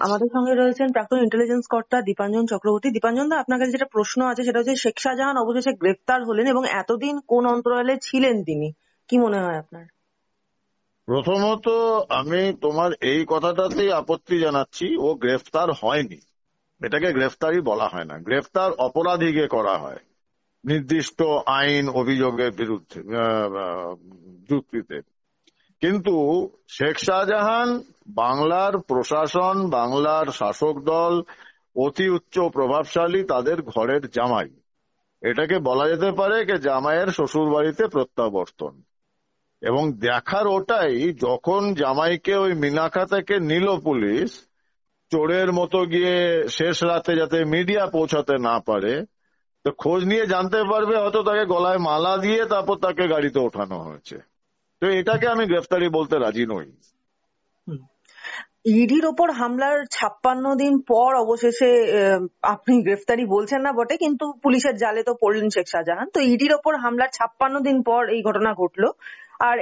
আমাদের সঙ্গে রয়েছেন প্রাক্তন ইন্টেলিজেন্স কর্তা দীপাঞ্জন চক্রবর্তী। দীপাঞ্জন দা, আপনার কাছে যেটা প্রশ্ন আছে সেটা হচ্ছে, শেখ শাহজাহান অবশেষে গ্রেফতার হলেন এবং এতদিন কোন অন্তরালে ছিলেন তিনি, কি মনে হয় আপনার? প্রথমত আমি তোমার এই কথাটাতেই আপত্তি জানাচ্ছি। ও গ্রেফতার হয়নি, এটাকে গ্রেফতারই বলা হয় না। গ্রেফতার অপরাধীকে করা হয় নির্দিষ্ট আইন অভিযোগের বিরুদ্ধে যুক্তিতে। কিন্তু শেখ শাহজাহান বাংলার প্রশাসন, বাংলার শাসক দল, অতি উচ্চ প্রভাবশালী তাদের ঘরের জামাই। এটাকে বলা যেতে পারে যে জামাইয়ের শ্বশুর বাড়িতে প্রত্যাবর্তন। এবং দেখার ওটাই, যখন জামাইকে ওই মিনাখা থেকে নিল পুলিশ চোরের মতো গিয়ে শেষ রাতে, যাতে মিডিয়া পৌঁছাতে না পারে, তো খোঁজ নিয়ে জানতে পারবে হয়তো তাকে গলায় মালা দিয়ে তারপর তাকে গাড়িতে ওঠানো হয়েছে। তো এটাকে আমি গ্রেফতারি বলতে রাজি নই। ইডির ওপর হামলার 56 দিন পর অবশেষে আপনি গ্রেফতারি বলছেন না বটে, কিন্তু পুলিশের জালে তো পড়লেন শেখ শাহজাহান। তো ইডির ওপর হামলার 56 দিন পর এই ঘটনা ঘটলো। আর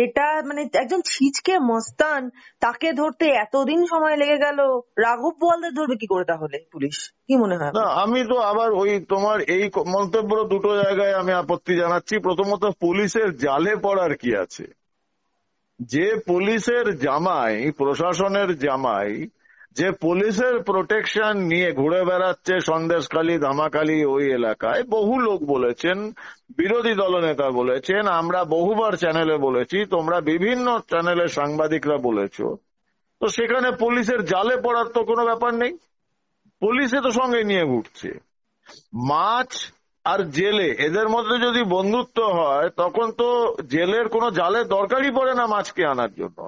এটা মানে একজন ছিচকে মস্তান, তাকে ধরতে এতদিন সময় লেগে গেল। রাঘব বোয়ালদের ধরবে কি করে তাহলে পুলিশ? কি মনে হয় না, আপনার? আমি তো আবার ওই তোমার এই মন্তব্য দুটো জায়গায় আমি আপত্তি জানাচ্ছি। প্রথমত, পুলিশের জালে পড়ার কি আছে? যে পুলিশের জামাই, প্রশাসনের জামাই, যে পুলিশের প্রোটেকশন নিয়ে ঘুরে বেড়াচ্ছে সন্দেশখালী, ধামাখালী ওই এলাকায়, বহু লোক বলেছেন, বিরোধী দলনেতা বলেছেন, আমরা বহুবার চ্যানেলে বলেছি, তোমরা বিভিন্ন চ্যানেলের সাংবাদিকরা বলেছো, তো সেখানে পুলিশের জালে পড়ার তো কোনো ব্যাপার নেই। পুলিশে তো সঙ্গে নিয়ে ঘুরছে। মাছ আর জেলে এদের মধ্যে যদি বন্ধুত্ব হয়, তখন তো জেলের কোনো জালের দরকারই পড়ে না মাছকে আনার জন্য।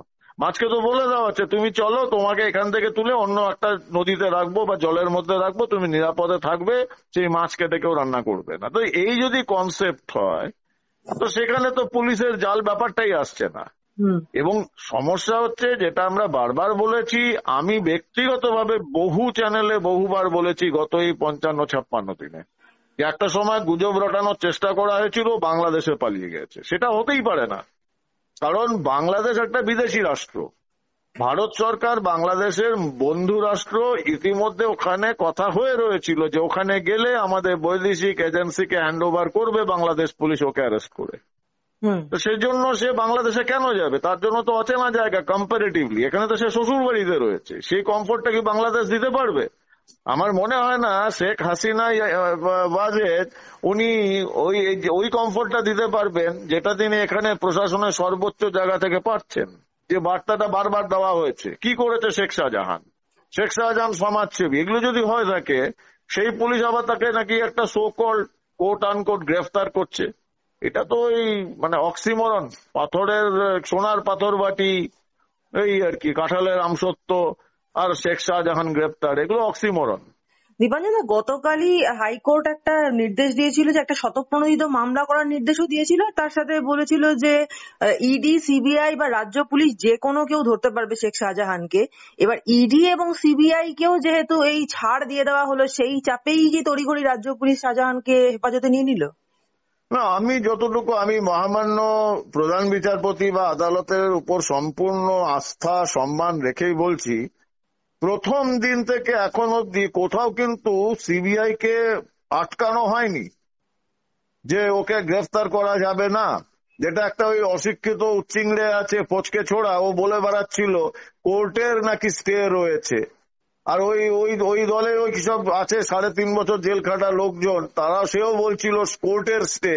মাছকে তো বলে দেওয়া হচ্ছে, তুমি চলো, তোমাকে এখান থেকে তুলে অন্য একটা নদীতে রাখবো বা জলের মধ্যে রাখবো, তুমি নিরাপদে থাকবে, সেই মাছ কেটে কেউ রান্না করবে না। তো এই যদি কনসেপ্ট হয়, তো সেখানে তো পুলিশের জাল ব্যাপারটাই আসছে না। এবং সমস্যা হচ্ছে, যেটা আমরা বারবার বলেছি, আমি ব্যক্তিগতভাবে বহু চ্যানেলে বহুবার বলেছি গত এই 55-56 দিনে, যে একটা সময় গুজব রটানোর চেষ্টা করা হয়েছিল বাংলাদেশে পালিয়ে গেছে। সেটা হতেই পারে না, কারণ বাংলাদেশ একটা বিদেশি রাষ্ট্র। ভারত সরকার বাংলাদেশের বন্ধু রাষ্ট্র। ইতিমধ্যে ওখানে কথা হয়ে রয়েছিল যে ওখানে গেলে আমাদের বৈদেশিক এজেন্সিকে হ্যান্ড ওভার করবে বাংলাদেশ পুলিশ, ওকে অ্যারেস্ট করে। তো সেজন্য সে বাংলাদেশে কেন যাবে? তার জন্য তো অচেনা জায়গা কম্পারেটিভলি। এখানে তো সে শ্বশুর বাড়িতে রয়েছে, সেই কমফোর্টটা কি বাংলাদেশ দিতে পারবে? আমার মনে হয় না শেখ হাসিনা ওয়াজেদ উনি ওই কমফোর্টটা দিতে পারবেন যেটা তিনি এখানে প্রশাসনের সর্বোচ্চ জায়গা থেকে পাচ্ছেন। যে বার্তাটা বারবার দেওয়া হয়েছে, কি করেছে শেখ শাহজাহান? শেখ শাহজাহান সমাজসেবী, এগুলো যদি হয়ে থাকে, সেই পুলিশ আবার তাকে নাকি একটা সো কল্ড কোট আনকোট গ্রেফতার করছে। এটা তো ওই মানে অক্সিমরন, পাথরের সোনার পাথর বাটি, এই আর কি, কাঁঠালের আমসত্ব আর শেখ শাহজাহান গ্রেপ্তার, এগুলো অক্সিমরন। দীপাঞ্জন দা, গতকালই হাইকোর্ট একটা নির্দেশ দিয়েছিল যে একটা স্বতঃপ্রণোদিত মামলা করার নির্দেশও দিয়েছিল। তার সাথে বলেছিল যে ইডি, সিবিআই বা রাজ্য পুলিশ যে কোনো কেউ ধরতে পারবে শেখ শাহজাহানকে। এবার ইডি এবং সিবিআই কেও যেহেতু এই ছাড় দিয়ে দেওয়া হলো, সেই চাপেই কি তড়িঘড়ি রাজ্য পুলিশ শাহজাহানকে হেফাজতে নিয়ে নিল? না, আমি যতটুকু, আমি মহামান্য প্রধান বিচারপতি বা আদালতের উপর সম্পূর্ণ আস্থা সম্মান রেখেই বলছি, প্রথম দিন থেকে এখন অব্দি কোথাও কিন্তু সিবিআই কে আটকানো হয়নি যে ওকে গ্রেফতার করা যাবে না। যেটা একটা ওই অশিক্ষিত উচ্চিংড়ে আছে ফচকে ছোড়া, ও বলে বেড়াচ্ছিল কোর্টের নাকি স্টে রয়েছে। আর ওই ওই ওই দলের ওই সব আছে 3.5 বছর জেল খাটা লোকজন, তারা সেও বলছিল কোর্টের স্টে।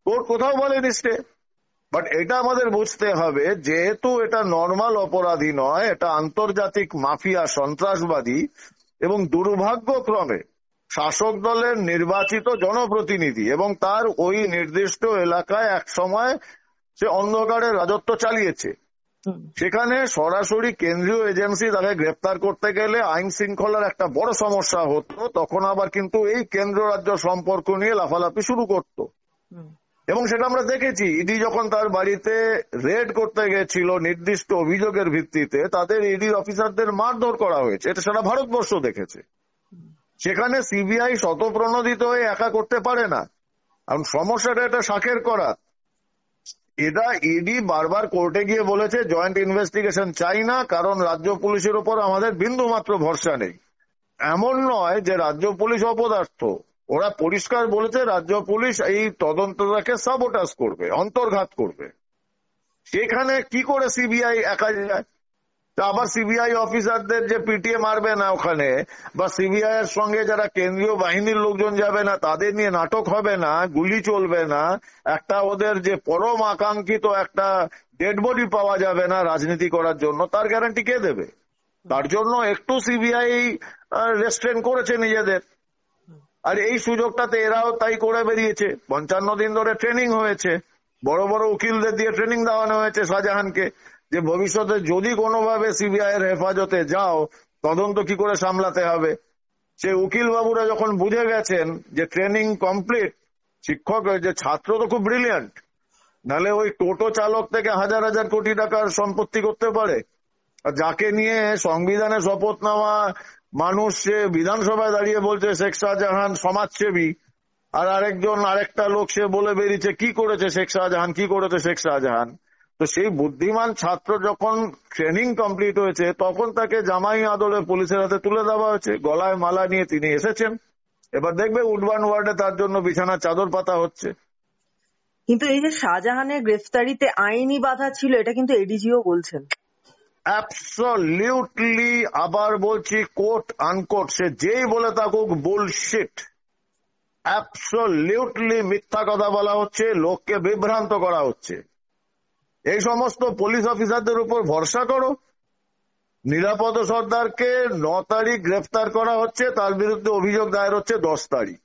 কোর্ট কোথাও বলেনি স্টে। বাট এটা আমাদের বুঝতে হবে, যেহেতু এটা নর্মাল অপরাধী নয়, এটা আন্তর্জাতিক মাফিয়া সন্ত্রাসবাদী, এবং দুর্ভাগ্যক্রমে শাসক দলের নির্বাচিত জনপ্রতিনিধি, এবং তার ওই নির্দিষ্ট এলাকায় এক সময় সে অন্ধকারে রাজত্ব চালিয়েছে। সেখানে সরাসরি কেন্দ্রীয় এজেন্সি তাকে গ্রেফতার করতে গেলে আইন শৃঙ্খলার একটা বড় সমস্যা হতো। তখন আবার কিন্তু এই কেন্দ্র রাজ্য সম্পর্ক নিয়ে লাফালাফি শুরু করত। এবং সেটা আমরা দেখেছি, ইডি যখন তার বাড়িতে রেড করতে গেছিল নির্দিষ্ট অভিযোগের ভিত্তিতে, তাদের ইডি অফিসারদের মারধর করা হয়েছে। এটা সারা ভারতবর্ষ দেখেছে। সেখানে সিবিআই স্বতঃপ্রণোদিত হয়ে একা করতে পারে না। কারণ সমস্যাটা এটা শাখের করা। এটা ইডি বারবার কোর্টে গিয়ে বলেছে জয়েন্ট ইনভেস্টিগেশন চাই না, কারণ রাজ্য পুলিশের উপর আমাদের বিন্দু মাত্র ভরসা নেই। এমন নয় যে রাজ্য পুলিশ অপদার্থ, ওরা পরিষ্কার বলেছে রাজ্য পুলিশ এই তদন্তটাকে সাবোটাজ করবে, অন্তর্ঘাত করবে। সেখানে কি করে সিবিআই একা যায়? তা আবার সিবিআই অফিসারদের যে পিটিয়ে মারবে না ওখানে, বা সিবিআই এর সঙ্গে যারা কেন্দ্রীয় বাহিনীর লোকজন যাবে না তাদের নিয়ে নাটক হবে না, গুলি চলবে না, একটা ওদের যে পরম আকাঙ্ক্ষিত একটা ডেড বডি পাওয়া যাবে না রাজনীতি করার জন্য, তার গ্যারান্টি কে দেবে? তার জন্য একটু সিবিআই রেস্ট্রেন করেছে নিজেদের। আর এই সুযোগটাতে এরাও তাই করে বেরিয়েছে। 55 দিন ধরে ট্রেনিং হয়েছে, বড় বড় উকিলদের দিয়ে ট্রেনিং দেওয়ানো হয়েছে শাহজাহানকে, যে ভবিষ্যতে যদি কোনোভাবে সিবিআই এর হেফাজতে যাও তদন্ত কি করে সামলাতে হবে। সে উকিল বাবুরা যখন বুঝে গেছেন যে ট্রেনিং কমপ্লিট, শিক্ষক যে ছাত্র তো খুব ব্রিলিয়ান্ট, নালে ওই টোটো চালক থেকে হাজার হাজার কোটি টাকার সম্পত্তি করতে পারে। আর যাকে নিয়ে সংবিধানে শপথ নেওয়া মানুষ, সে বিধানসভায় দাঁড়িয়ে বলছে শেখ শাহজাহান সমাজসেবী, আর আরেকটা লোক সে বলে বেরিয়েছে কি করেছে শেখ শাহজাহান, কি করেছে শেখ শাহজাহান। তো সেই বুদ্ধিমান ছাত্র যখন ট্রেনিং কমপ্লিট হয়েছে তখন তাকে জামাই আদরে পুলিশের হাতে তুলে দেওয়া হয়েছে, গলায় মালা নিয়ে তিনি এসেছেন। এবার দেখবে উডবান ওয়ার্ডে তার জন্য বিছানার চাদর পাতা হচ্ছে। কিন্তু এই যে শাহজাহানের গ্রেফতারিতে আইনি বাধা ছিল, এটা কিন্তু এডিজিও বলছেন। অ্যাবসলিউটলি, আবার বলছি কোট আনকোট, সে যেই বলে থাকুক বুলশিট, অ্যাবসলিউটলি মিথ্যা কথা বলা হচ্ছে, লোককে বিভ্রান্ত করা হচ্ছে। এই সমস্ত পুলিশ অফিসারদের উপর ভরসা করো। নিরাপদ সর্দারকে 9 তারিখ গ্রেফতার করা হচ্ছে, তার বিরুদ্ধে অভিযোগ দায়ের হচ্ছে 10 তারিখ।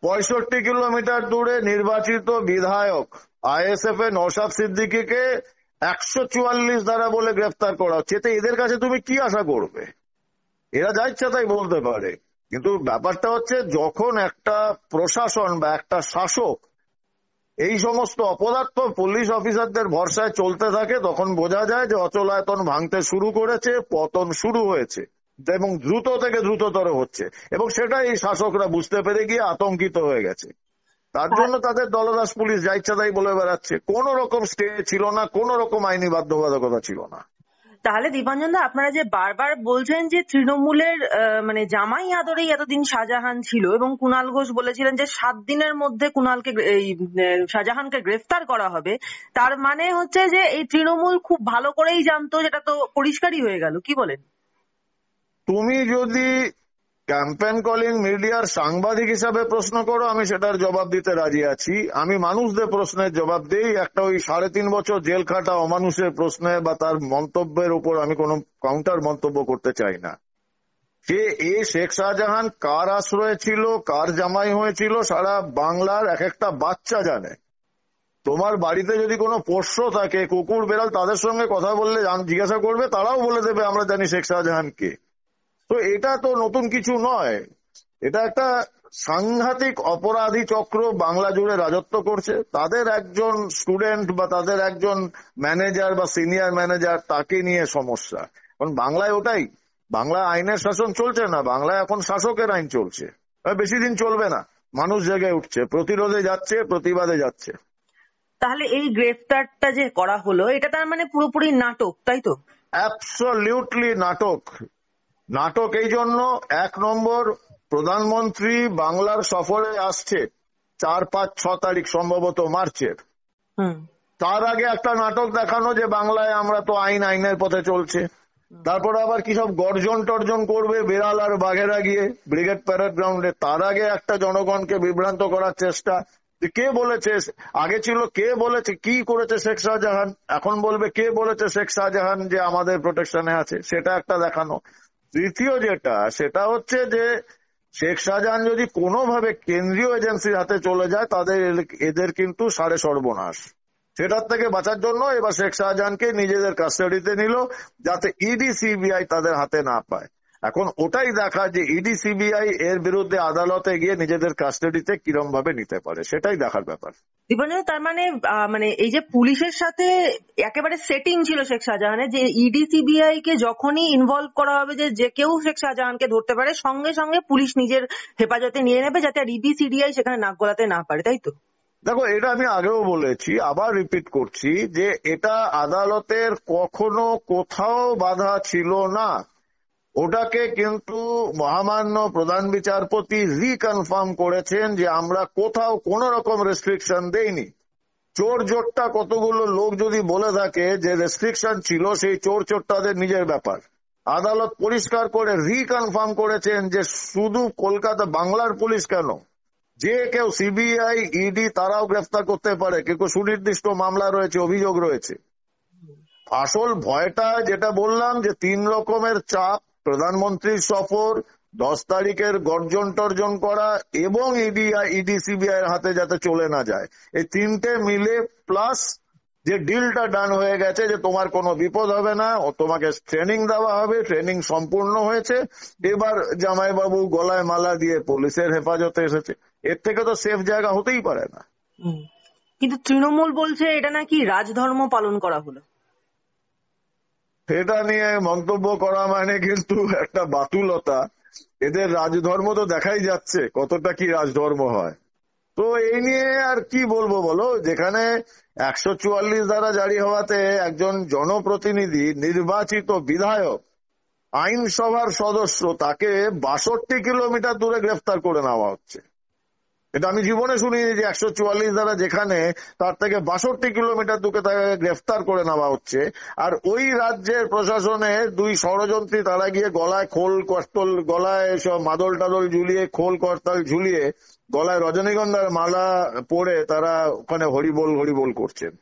65 কিলোমিটার দূরে নির্বাচিত বিধায়ক আইএসএফ এ নওশাদ সিদ্দিকীকে 144 ধারা বলে গ্রেফতার করা হচ্ছে। এতে এদের কাছে তুমি কি আশা করবে? এরা যা ইচ্ছা তাই বলতে পারে। কিন্তু ব্যাপারটা হচ্ছে যখন একটা প্রশাসন বা একটা শাসক এই সমস্ত অপদার্থ পুলিশ অফিসারদের ভরসায় চলতে থাকে, তখন বোঝা যায় যে অচলায়তন ভাঙতে শুরু করেছে, পতন শুরু হয়েছে এবং দ্রুত থেকে দ্রুততর হচ্ছে। এবং সেটা এই শাসকরা বুঝতে পেরে গিয়ে আতঙ্কিত হয়ে গেছে। তার জন্য তাদের দলদাস পুলিশ যা ইচ্ছা তাই বলে বেড়াচ্ছে। কোন রকম স্টে ছিল না, কোন রকম আইনি বাধ্যবাধকতা ছিল না। তাহলে দীপাঞ্জন দা, আপনারা যে বারবার বলছেন যে তৃণমূলের মানে জামাই আদরেই এতদিন শাহজাহান ছিল, এবং কুণাল ঘোষ বলেছিলেন যে 7 দিনের মধ্যে শাহজাহানকে গ্রেফতার করা হবে, তার মানে হচ্ছে যে এই তৃণমূল খুব ভালো করেই জানতো, যেটা তো পরিষ্কারই হয়ে গেল। কি বলেন? তুমি যদি ক্যাম্পেন কলিং মিডিয়ার সাংবাদিক হিসাবে প্রশ্ন করো, আমি সেটার জবাব দিতে রাজি আছি। আমি মানুষদের প্রশ্নের জবাব দিই। একটা ওই 3.5 বছর জেল খাটা অমানুষের প্রশ্নে বা তার মন্তব্যের উপর আমি কোনো কাউন্টার মন্তব্য করতে চাই না। যে শেখ শাহজাহান কার আশ্রয়ে ছিল, কার জামাই হয়েছিল, সারা বাংলার এক একটা বাচ্চা জানে। তোমার বাড়িতে যদি কোনো পোষ্য থাকে, কুকুর বেড়াল, তাদের সঙ্গে কথা বললে জিজ্ঞাসা করবে, তারাও বলে দেবে আমরা জানি শেখ শাহজাহান কে। তো এটা তো নতুন কিছু নয়। এটা একটা সাংঘাতিক অপরাধী চক্র বাংলা জুড়ে রাজত্ব করছে। তাদের একজন স্টুডেন্ট বা তাদের একজন ম্যানেজার বা সিনিয়র ম্যানেজার, তাকে নিয়ে সমস্যা। কারণ বাংলায় ওটাই, বাংলায় আইনের শাসন চলছে না, বাংলায় এখন শাসকের আইন চলছে। বেশি দিন চলবে না। মানুষ জেগে উঠছে, প্রতিরোধে যাচ্ছে, প্রতিবাদে যাচ্ছে। তাহলে এই গ্রেফতারটা যে করা হলো, এটা তার মানে পুরোপুরি নাটক, তাই তো? অ্যাবসলিউটলি নাটক। নাটক এই জন্য, 1 নম্বর, প্রধানমন্ত্রী বাংলার সফরে আসছে 4, 5, 6 তারিখ সম্ভবত মার্চের। তার আগে একটা নাটক দেখানো যে বাংলায় আমরা তো আইনের পথে চলছে। তারপর আবার কি সব গর্জন টর্জন করবে বেড়াল আর বাঘেরা গিয়ে ব্রিগেড প্যারেড গ্রাউন্ডে। তার আগে একটা জনগণকে বিভ্রান্ত করার চেষ্টা। কে বলেছে, আগে ছিল কে বলেছে কি করেছে শেখ শাহজাহান, এখন বলবে কে বলেছে শেখ শাহজাহান যে আমাদের প্রোটেকশনে আছে, সেটা একটা দেখানো। তৃতীয় যেটা, সেটা হচ্ছে যে শেখ শাহজাহান যদি কোনোভাবে কেন্দ্রীয় এজেন্সির হাতে চলে যায়, এদের কিন্তু সাড়ে সর্বনাশ। সেটার থেকে বাঁচার জন্য এবার শেখ শাহজাহানকে নিজেদের কাস্টাডিতে নিল, যাতে ইডি সিবিআই তাদের হাতে না পায়। এখন ওটাই দেখা যে ইডি সিবিআই এর বিরুদ্ধে আদালতে গিয়ে নিজেদের কাস্টাডিতে কিরম ভাবে নিতে পারে, সেটাই দেখার ব্যাপার। দীপাঞ্জন, তার মানে এই যে পুলিশের সাথে একেবারে সেটিং ছিল শেখ শাহজাহানের, যে ইডি সিবিআই কে যখনই ইনভলভ করা হবে যে কেউ শেখ শাহজাহানকে ধরতে পারে, সঙ্গে সঙ্গে পুলিশ নিজের হেফাজতে নিয়ে নেবে, যাতে আর ইডি সিবিআই সেখানে নাক গলাতে না পারে, তাই তো? দেখো, এটা আমি আগেও বলেছি, আবার রিপিট করছি যে এটা আদালতের কখনো কোথাও বাধা ছিল না। ওটাকে কিন্তু মহামান্য প্রধান বিচারপতি রিকনফার্ম করেছেন যে আমরা কোথাও কোন রকম রেস্ট্রিকশন দেইনি। চোর জোটটা কতগুলো লোক যদি বলে থাকে যে রেস্ট্রিকশন ছিল, সেই চোর তাদের নিজের ব্যাপার। আদালত পরিষ্কার করে রিকনফার্ম করেছেন যে শুধু কলকাতা, বাংলার পুলিশ কেন, যে কেউ সিবিআই, ইডি তারাও গ্রেফতার করতে পারে, কিন্তু সুনির্দিষ্ট মামলা রয়েছে, অভিযোগ রয়েছে। আসল ভয়টা যেটা বললাম যে 3 রকমের চাপ, প্রধানমন্ত্রীর সফর, 10 তারিখের গর্জন টর্জন করা এবং ইডি সিবিআই এর হাতে যাতে চলে না যায়, এই 3টে মিলে প্লাস যে ডিলটা ডান হয়ে গেছে যে তোমার কোনো বিপদ হবে না, ও তোমাকে ট্রেনিং দেওয়া হবে, ট্রেনিং সম্পূর্ণ হয়েছে, এবার জামাইবাবু গলায় মালা দিয়ে পুলিশের হেফাজতে এসেছে, এর থেকে তো সেফ জায়গা হতেই পারে না। কিন্তু তৃণমূল বলছে এটা নাকি রাজধর্ম পালন করা হলো। এটা নিয়ে মন্তব্য করা মানে কিন্তু একটা বাতুলতা। এদের রাজধর্ম তো দেখাই যাচ্ছে কতটা কি রাজধর্ম হয়। তো এই নিয়ে আর কি বলবো বলো, যেখানে 144 ধারা জারি হওয়াতে একজন জনপ্রতিনিধি, নির্বাচিত বিধায়ক, আইনসভার সদস্য, তাকে 62 কিলোমিটার দূরে গ্রেফতার করে নেওয়া হচ্ছে। এটা আমি জীবনে শুনিনি যে 144 ধারা যেখানে, তার থেকে 62 কিলোমিটার দূরে তাকে গ্রেফতার করে নেওয়া হচ্ছে। আর ওই রাজ্যের প্রশাসনে 2 ষড়যন্ত্রী, তারা গিয়ে গলায় খোল করতাল, গলায় সব মাদল টাদল ঝুলিয়ে, খোল করতাল ঝুলিয়ে, গলায় রজনীগন্ধার মালা পরে তারা ওখানে হরিবোল হরিবোল করছেন।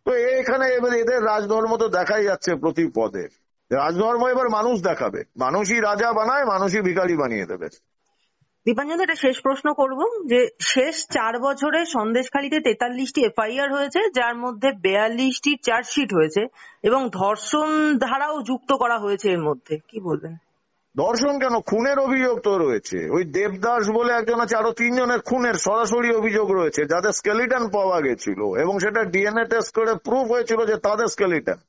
তো এখানে এবার এদের রাজধর্ম তো দেখাই যাচ্ছে প্রতি পদে। রাজধর্ম এবার মানুষ দেখাবে, মানুষই রাজা বানায়, মানুষই ভিখারি বানিয়ে দেবে। দীপাঞ্জন, একটা শেষ প্রশ্ন করব যে শেষ 4 বছরে সন্দেশখালীতে 43টি এফআইআর হয়েছে, যার মধ্যে 42টি চার্জশিট হয়েছে এবং ধর্ষণ ধারাও যুক্ত করা হয়েছে এর মধ্যে, কি বলবেন? ধর্ষণ কেন, খুনের অভিযোগ তো রয়েছে। ওই দেবদাস বলে একজন আছে, আরো 3 জনের খুনের সরাসরি অভিযোগ রয়েছে, যাদের স্কেলিটন পাওয়া গেছিল এবং সেটা ডিএনএ টেস্ট করে প্রুফ হয়েছিল যে তাদের স্কেলিটন।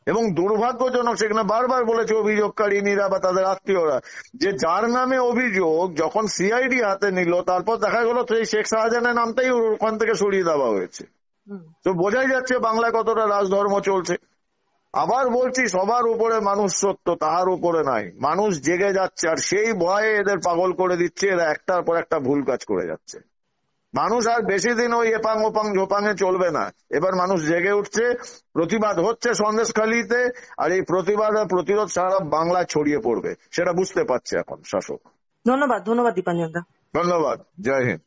এবং দুর্ভাগ্যজনক, সেখানে বারবার বলেছে অভিযোগকারিনীরা বা তাদের আত্মীয়রা, যে যার নামে অভিযোগ যখন সিআইডি হাতে নিল, তারপর দেখা গেল সেই শেখ শাহজাহানের নামটাই ওখান থেকে সরিয়ে দেওয়া হয়েছে। তো বোঝাই যাচ্ছে বাংলায় কতটা রাজধর্ম চলছে। আবার বলছি, সবার উপরে মানুষ সত্য, তাহার উপরে নাই। মানুষ জেগে যাচ্ছে, আর সেই ভয়ে এদের পাগল করে দিচ্ছে, এরা একটার পর একটা ভুল কাজ করে যাচ্ছে। মানুষ আর বেশি দিন ওই এপাং ওপাং ঝোপাঙে চলবে না। এবার মানুষ জেগে উঠছে, প্রতিবাদ হচ্ছে সন্দেশখালীতে, আর এই প্রতিবাদ আর প্রতিরোধ সারা বাংলায় ছড়িয়ে পড়বে, সেটা বুঝতে পারছে এখন শাসক। ধন্যবাদ, ধন্যবাদ দীপাঞ্জন দা। ধন্যবাদ, জয় হিন্দ।